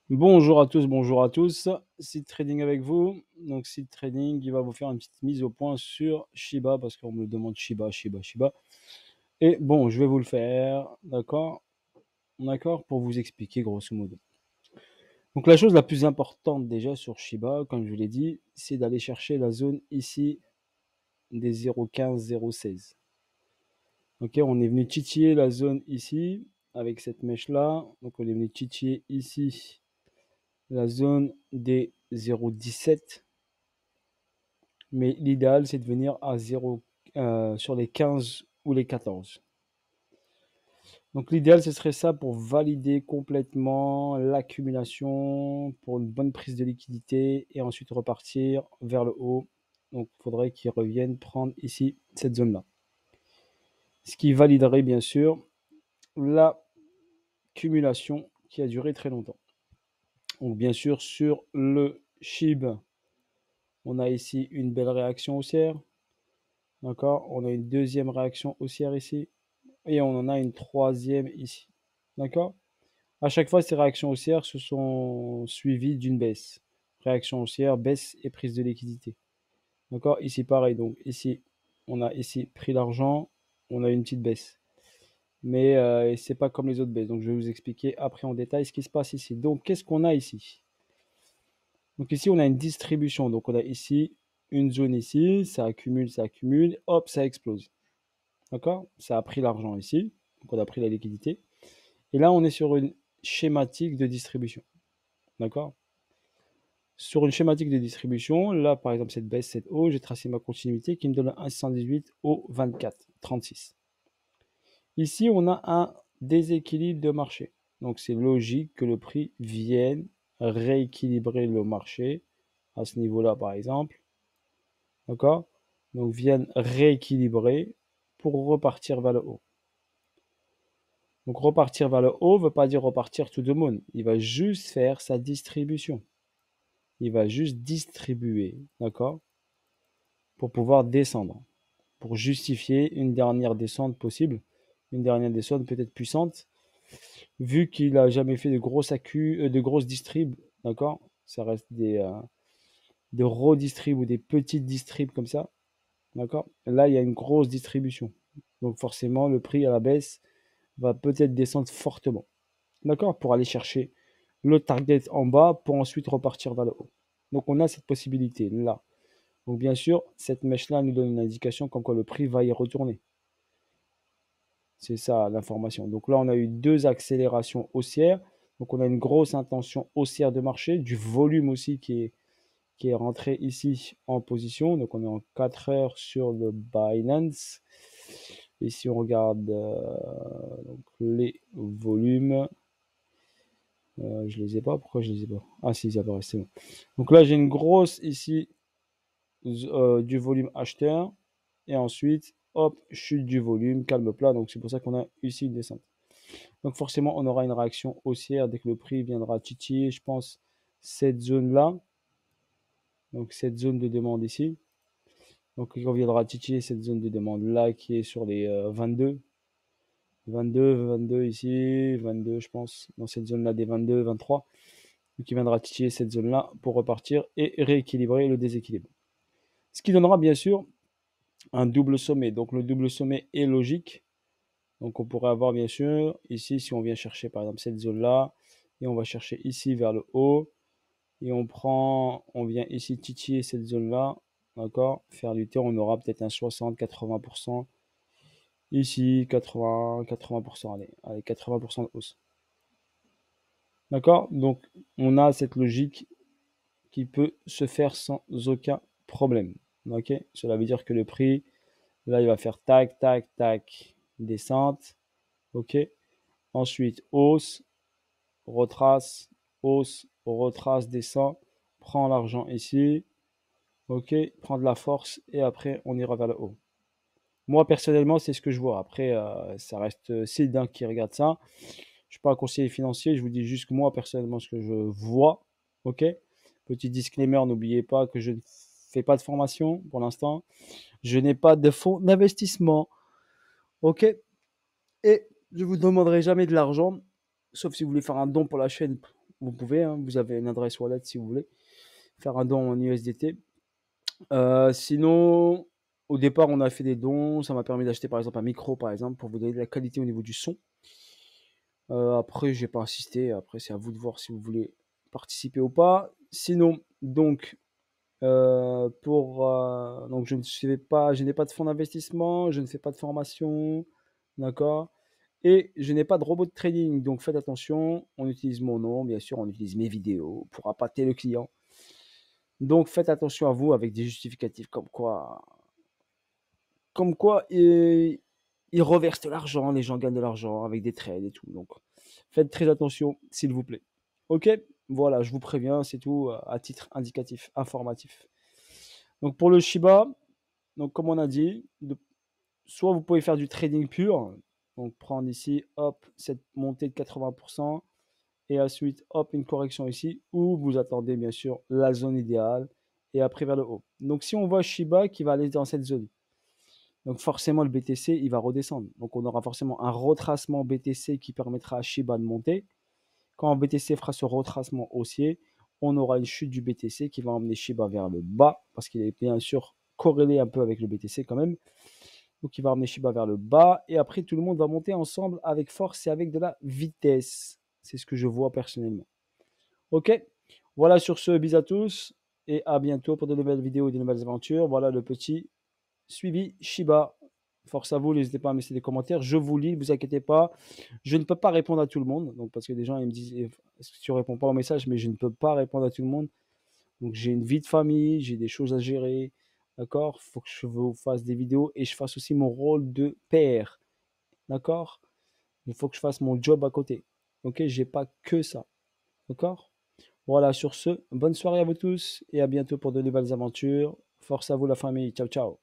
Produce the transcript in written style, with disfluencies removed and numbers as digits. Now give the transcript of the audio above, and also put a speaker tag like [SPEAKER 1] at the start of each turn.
[SPEAKER 1] Bonjour à tous, bonjour à tous. Seed Trading avec vous. Donc Seed Trading, il va vous faire une petite mise au point sur Shiba parce qu'on me le demande Shiba, Shiba, Shiba. Et bon, je vais vous le faire, d'accord? D'accord, pour vous expliquer grosso modo. Donc la chose la plus importante déjà sur Shiba, comme je vous l'ai dit, c'est d'aller chercher la zone ici des 0,15, 0,16. Ok, on est venu titiller la zone ici avec cette mèche là. Donc on est venu titiller ici la zone des 0,17. Mais l'idéal, c'est de venir à 0 sur les 15 ou les 14. Donc l'idéal, ce serait ça pour valider complètement l'accumulation, pour une bonne prise de liquidité et ensuite repartir vers le haut. Donc il faudrait qu'ils reviennent prendre ici cette zone-là. Ce qui validerait bien sûr l'accumulation qui a duré très longtemps. Donc bien sûr, sur le SHIB, on a ici une belle réaction haussière. D'accord? On a une deuxième réaction haussière ici. Et on en a une troisième ici. D'accord? À chaque fois, ces réactions haussières se sont suivies d'une baisse. Réaction haussière, baisse et prise de liquidité. D'accord? Ici, pareil. Donc, ici, on a ici pris l'argent, on a une petite baisse. Mais c'est pas comme les autres baisses. Donc, je vais vous expliquer après en détail ce qui se passe ici. Donc, qu'est-ce qu'on a ici? Donc, ici, on a une distribution. Donc, on a ici une zone ici, ça accumule, hop, ça explose. D'accord? Ça a pris l'argent ici. Donc, on a pris la liquidité. Et là, on est sur une schématique de distribution. D'accord? Sur une schématique de distribution, là, par exemple, cette baisse, cette hausse, j'ai tracé ma continuité qui me donne un 118 au 24, 36. Ici, on a un déséquilibre de marché. Donc, c'est logique que le prix vienne rééquilibrer le marché à ce niveau-là, par exemple. D'accord? Donc, vienne rééquilibrer pour repartir vers le haut. Donc, repartir vers le haut ne veut pas dire repartir tout de monde. Il va juste faire sa distribution. Il va juste distribuer, d'accord, pour pouvoir descendre, pour justifier une dernière descente possible, une dernière descente peut-être puissante, vu qu'il n'a jamais fait de grosses distribs, d'accord, ça reste des redistribs ou des petites distribs comme ça, d'accord. Là, il y a une grosse distribution, donc forcément, le prix à la baisse va peut-être descendre fortement, d'accord, pour aller chercher le target en bas pour ensuite repartir vers le haut. Donc on a cette possibilité là. Donc bien sûr, cette mèche-là nous donne une indication comme quoi le prix va y retourner. C'est ça l'information. Donc là, on a eu deux accélérations haussières. Donc on a une grosse intention haussière de marché, du volume aussi qui est rentré ici en position. Donc on est en 4 heures sur le Binance. Et si on regarde donc les volumes, je les ai pas. Pourquoi je les ai pas? Ah si, ils apparaissent, c'est bon. Donc là, j'ai une grosse ici du volume acheteur. Et ensuite, hop, chute du volume, calme plat. Donc c'est pour ça qu'on a ici une descente. Donc forcément, on aura une réaction haussière dès que le prix viendra titiller, je pense, cette zone-là. Donc cette zone de demande ici. Donc il viendra titiller cette zone de demande-là qui est sur les 22. 22 ici, 22 je pense, dans cette zone-là des 22, 23. Donc il viendra titiller cette zone-là pour repartir et rééquilibrer le déséquilibre. Ce qui donnera bien sûr un double sommet. Donc le double sommet est logique. Donc on pourrait avoir bien sûr ici, si on vient chercher par exemple cette zone-là, et on va chercher ici vers le haut, et on vient ici titiller cette zone-là, d'accord, faire lutter, on aura peut-être un 60-80%, ici 80%, allez 80% de hausse. D'accord? Donc on a cette logique qui peut se faire sans aucun problème. Ok? Cela veut dire que le prix, là, il va faire tac, tac, tac, descente. Ok? Ensuite, hausse, retrace, hausse, retrace, descend, prend l'argent ici, ok, prend de la force et après on ira vers le haut. Moi personnellement, c'est ce que je vois. Après, ça reste Sylvain qui regarde ça. Je suis pas un conseiller financier, je vous dis juste que moi personnellement ce que je vois, ok. Petit disclaimer, n'oubliez pas que je ne fais pas de formation pour l'instant. Je n'ai pas de fonds d'investissement, ok. Et je vous demanderai jamais de l'argent, sauf si vous voulez faire un don pour la chaîne vous pouvez, hein, vous avez une adresse wallet si vous voulez faire un don en USDT. Sinon, au départ, on a fait des dons, ça m'a permis d'acheter par exemple un micro, par exemple, pour vous donner de la qualité au niveau du son. Après, j'ai pas insisté, après c'est à vous de voir si vous voulez participer ou pas. Sinon, donc, donc je n'ai pas de fonds d'investissement, je ne fais pas de formation, d'accord? Et je n'ai pas de robot de trading, donc faites attention, on utilise mon nom, bien sûr, on utilise mes vidéos pour appâter le client. Donc faites attention à vous avec des justificatifs comme quoi ils reversent de l'argent, les gens gagnent de l'argent avec des trades et tout. Donc faites très attention, s'il vous plaît. Ok, voilà, je vous préviens, c'est tout à titre indicatif, informatif. Donc pour le Shiba, donc comme on a dit, soit vous pouvez faire du trading pur, donc prendre ici, hop, cette montée de 80%, et ensuite, hop, une correction ici, ou vous attendez bien sûr la zone idéale, et après vers le haut. Donc si on voit Shiba qui va aller dans cette zone, donc forcément le BTC, il va redescendre. Donc on aura forcément un retracement BTC qui permettra à Shiba de monter. Quand BTC fera ce retracement haussier, on aura une chute du BTC qui va emmener Shiba vers le bas, parce qu'il est bien sûr corrélé un peu avec le BTC quand même. Donc il va emmener Shiba vers le bas, et après tout le monde va monter ensemble avec force et avec de la vitesse. C'est ce que je vois personnellement. Ok, voilà sur ce, bis à tous, et à bientôt pour de nouvelles vidéos et de nouvelles aventures. Voilà le petit suivi Shiba. Force à vous, n'hésitez pas à me laisser des commentaires. Je vous lis, ne vous inquiétez pas. Je ne peux pas répondre à tout le monde, donc parce que des gens ils me disent est-ce que tu ne réponds pas au message, mais je ne peux pas répondre à tout le monde. Donc j'ai une vie de famille, j'ai des choses à gérer. D'accord? Il faut que je vous fasse des vidéos et je fasse aussi mon rôle de père. D'accord? Il faut que je fasse mon job à côté. Ok? J'ai pas que ça. D'accord? Voilà, sur ce, bonne soirée à vous tous et à bientôt pour de nouvelles aventures. Force à vous la famille. Ciao, ciao.